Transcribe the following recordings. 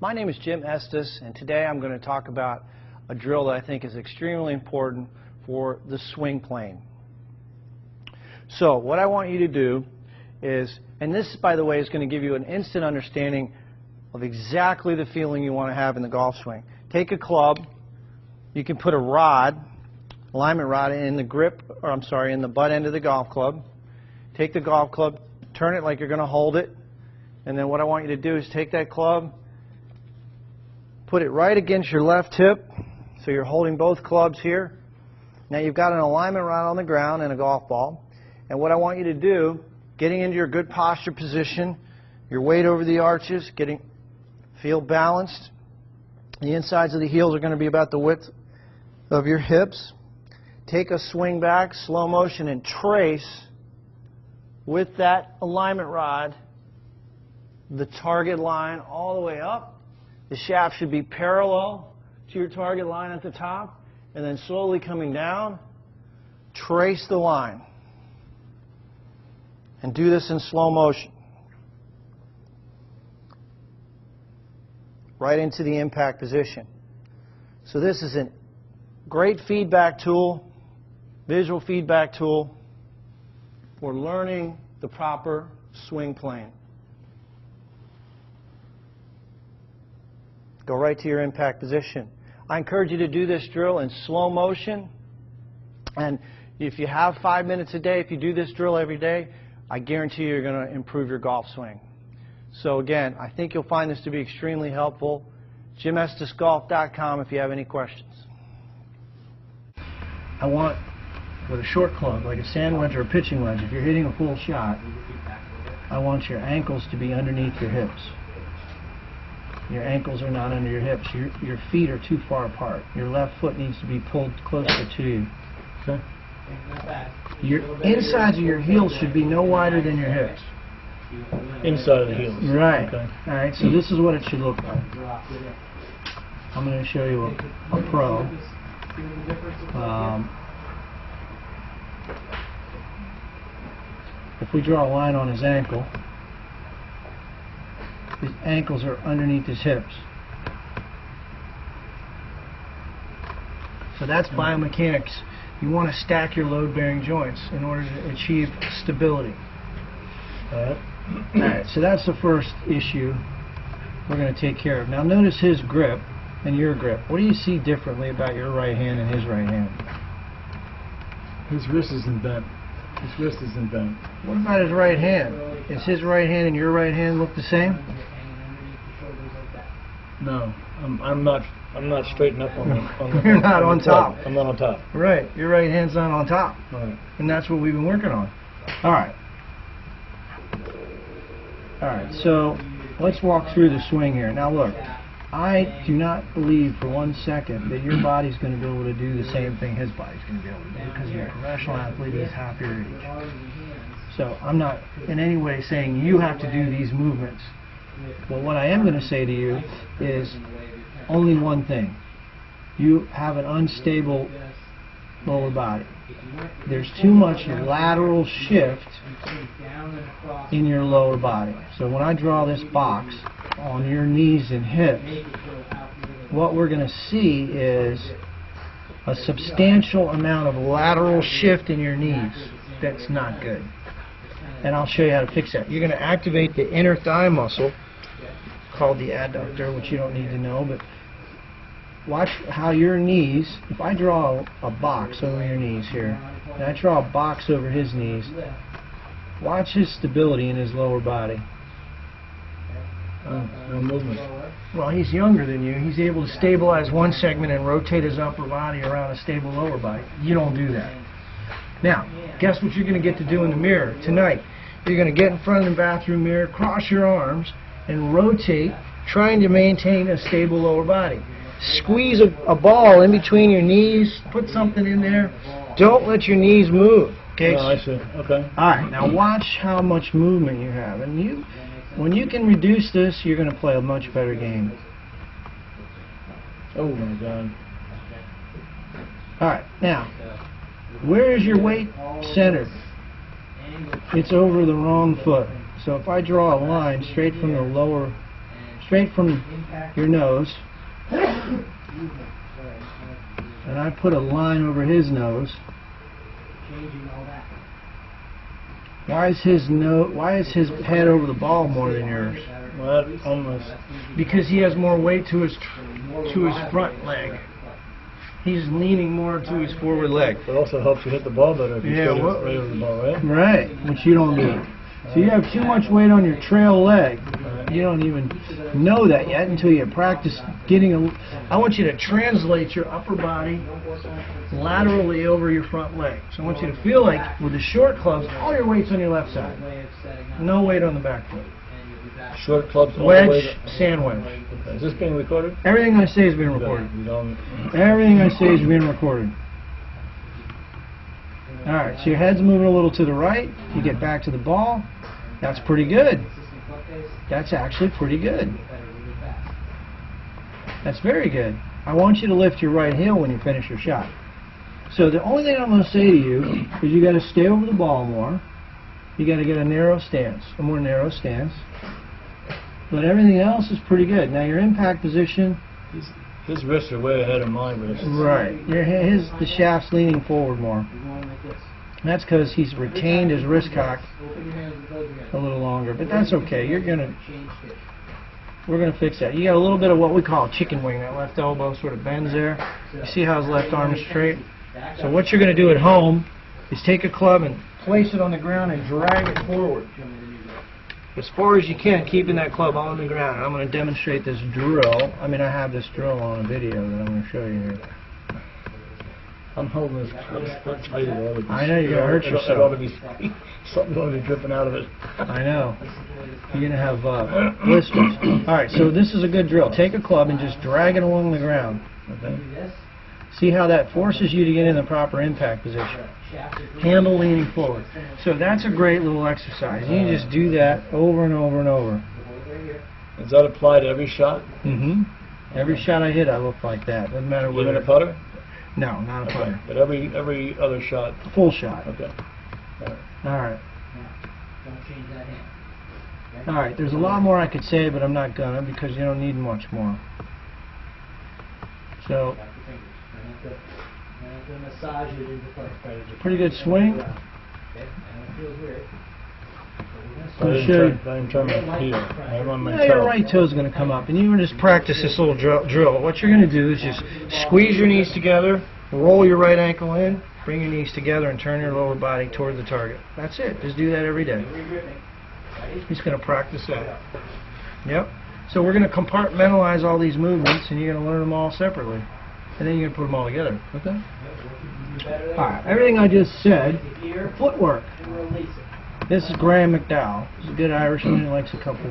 My name is Jim Estes, and today I'm going to talk about a drill that I think is extremely important for the swing plane. So what I want you to do is, and this, by the way, is going to give you an instant understanding of exactly the feeling you want to have in the golf swing. Take a club. You can put a rod, alignment rod, in the grip, or I'm sorry, in the butt end of the golf club. Take the golf club, turn it like you're going to hold it, and then what I want you to do is take that club, put it right against your left hip, so you're holding both clubs here. Now you've got an alignment rod on the ground and a golf ball, and what I want you to do, getting into your good posture position, your weight over the arches, feel balanced. The insides of the heels are going to be about the width of your hips. Take a swing back, slow motion, and trace with that alignment rod the target line all the way up. The shaft should be parallel to your target line at the top, and then slowly coming down, trace the line. And do this in slow motion. Right into the impact position. So this is a great feedback tool, visual feedback tool for learning the proper swing plane. Go right to your impact position. I encourage you to do this drill in slow motion, and if you have 5 minutes a day, if you do this drill every day, I guarantee you're going to improve your golf swing. So again, I think you'll find this to be extremely helpful. JimEstesGolf.com if you have any questions. I want, with a short club, like a sand wedge or a pitching wedge, if you're hitting a full shot, I want your ankles to be underneath your hips. Your ankles are not under your hips. Your feet are too far apart. Your left foot needs to be pulled closer to you. Okay? Your insides of your heels should be no wider than your hips. Inside of the heels. Right. Okay. All right, so this is what it should look like. I'm going to show you a pro. If we draw a line on his ankle, his ankles are underneath his hips. So that's biomechanics. You want to stack your load-bearing joints in order to achieve stability. Alright, so that's the first issue we're going to take care of. Now notice his grip and your grip. What do you see differently about your right hand and his right hand? His wrist isn't bent. His wrist isn't bent. What about his right hand? Is his right hand and your right hand look the same? No, I'm not straight enough on the You're not on top. I'm not on top. Right, your right hand's not on top. Right. And that's what we've been working on. Alright. Alright, so let's walk through the swing here. Now look, I do not believe for 1 second that your body's going to be able to do the same thing his body's going to be able to do, because you're a professional athlete, he's half your age. So I'm not in any way saying you have to do these movements. But what I am going to say to you is only one thing. You have an unstable lower body. There's too much lateral shift in your lower body. So when I draw this box on your knees and hips, what we're going to see is a substantial amount of lateral shift in your knees. That's not good. And I'll show you how to fix that. You're going to activate the inner thigh muscle called the adductor, which you don't need to know, but watch how your knees, if I draw a box over your knees here, and I draw a box over his knees, watch his stability in his lower body. No movement. Well, he's younger than you. He's able to stabilize one segment and rotate his upper body around a stable lower body. You don't do that. Now, guess what you're going to get to do in the mirror tonight? You're going to get in front of the bathroom mirror, cross your arms, and rotate, trying to maintain a stable lower body. Squeeze a ball in between your knees, put something in there. Don't let your knees move. Okay? Oh, I see. Okay. Alright, now watch how much movement you have. And when you can reduce this, you're going to play a much better game. Oh my God. Alright, now, where is your weight centered? It's over the wrong foot. So if I draw a line straight from the lower straight from your nose. And I put a line over his nose. Why is his head over the ball more than yours? Well, that almost. Because he has more weight to his front leg. He's leaning more to his forward leg. It also helps you hit the ball better if you Yeah, stay right over the ball, right? Right, which you don't do. So you have too much weight on your trail leg. You don't even know that yet until you practice getting I want you to translate your upper body laterally over your front leg. So I want you to feel like with the short clubs, all your weight's on your left side. No weight on the back foot. Short clubs all the way Wedge, sand wedge. Okay. Is this being recorded? Everything I say is being recorded. You don't. Everything I say is being recorded. Alright, so your head's moving a little to the right. You get back to the ball. That's pretty good. That's actually pretty good. That's very good. I want you to lift your right heel when you finish your shot. So the only thing I'm going to say to you is you got to stay over the ball more. You got to get a narrow stance, a more narrow stance. But everything else is pretty good. Now your impact position. His wrists are way ahead of my wrists. Right. The shaft's leaning forward more. That's because he's retained his wrist cock a little longer, but that's okay. We're gonna fix that. You got a little bit of what we call a chicken wing. That left elbow sort of bends there. You see how his left arm is straight? So what you're gonna do at home is take a club and place it on the ground and drag it forward as far as you can, keeping that club on the ground. And I'm going to demonstrate this drill. I mean, I have this drill on a video that I'm going to show you here. I'm holding this tight. I know, you're going to hurt yourself. Something's going to be dripping out of it. I know. You're going to have blisters. Alright, so this is a good drill. Take a club and just drag it along the ground. Okay. See how that forces you to get in the proper impact position. Handle leaning forward. So that's a great little exercise. You can just do that over and over and over. Does that apply to every shot? Mm-hmm. Every shot I hit, I look like that. Doesn't matter whether... Even a putter? No, not a putter. But every other shot? Full shot. Okay. Alright. Alright, there's a lot more I could say, but I'm not gonna because you don't need much more. So... pretty good swing. I'm trying my heel. I'm on my toe. Your right toe's going to come up, and you just practice this little drill. What you're going to do is just squeeze your knees together, roll your right ankle in, bring your knees together, and turn your lower body toward the target. That's it. Just do that every day. Just going to practice that. Yep. So we're going to compartmentalize all these movements, and you're going to learn them all separately. And then you're going to put them all together. Okay? Alright, everything I just said, footwork. This is Graham McDowell. He's a good Irishman. He likes a couple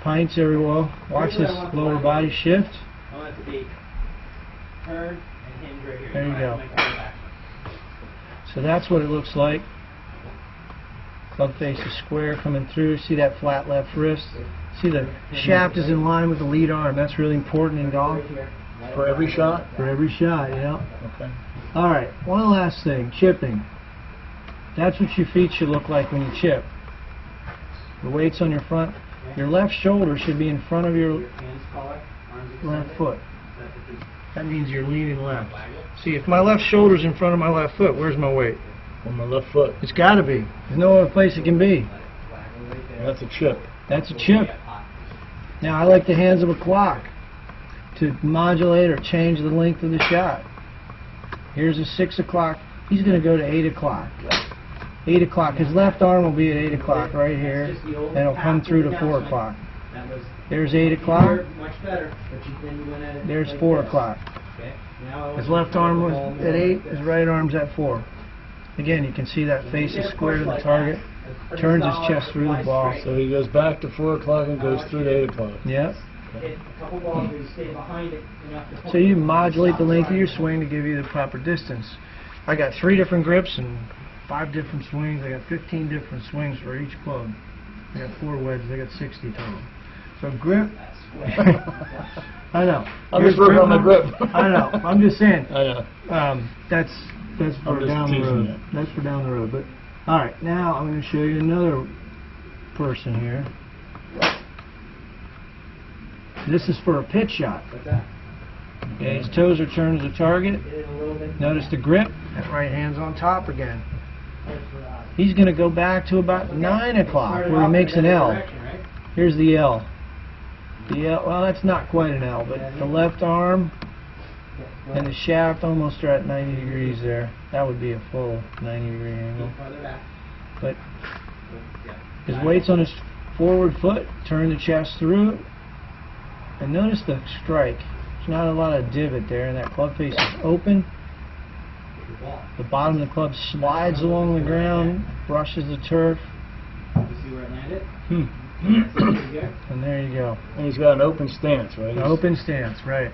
pints every while. Watch this lower body shift. There you go. So that's what it looks like. Club face is square coming through. See that flat left wrist? See the shaft is in line with the lead arm. That's really important in golf. For every shot? For every shot, yeah. Okay. Alright, one last thing, chipping. That's what your feet should look like when you chip. The weight's on your front. Your left shoulder should be in front of your left foot. That means you're leaning left. See, if my left shoulder's in front of my left foot, where's my weight? On my left foot. It's got to be. There's no other place it can be. That's a chip. That's a chip. Now, I like the hands of a clock to modulate or change the length of the shot. Here's a 6 o'clock. He's going to go to 8 o'clock. 8 o'clock. His left arm will be at 8 o'clock right here, and it'll come through to 4 o'clock. There's 8 o'clock. There's 4 o'clock. His left arm was at 8, his right arm's at 4. Again, you can see that face is square to the target. Turns his chest through the ball. So he goes back to 4 o'clock and goes through to 8 o'clock. Yep. So you modulate the length of your swing to give you the proper distance. I got 3 different grips and 5 different swings. I got 15 different swings for each club. I got 4 wedges. I got 60 total. So grip. I know. I'm just working on my grip. I know. I'm just saying. I know. That's for down the road. That's for down the road. But all right, now I'm going to show you another person here. This is for a pitch shot. Okay, his toes are turned to the target. Notice the grip. That right hand's on top again. He's going to go back to about 9 o'clock where he makes an L. Here's the L. The L, well, that's not quite an L, but the left arm and the shaft almost are at 90 degrees there. That would be a full 90-degree angle. But his weight's on his forward foot. Turn the chest through. And notice the strike. There's not a lot of divot there, and that club face is open. The bottom of the club slides along the ground, brushes the turf. See where it landed? And there you go. And he's got an open stance, right? An open stance, right.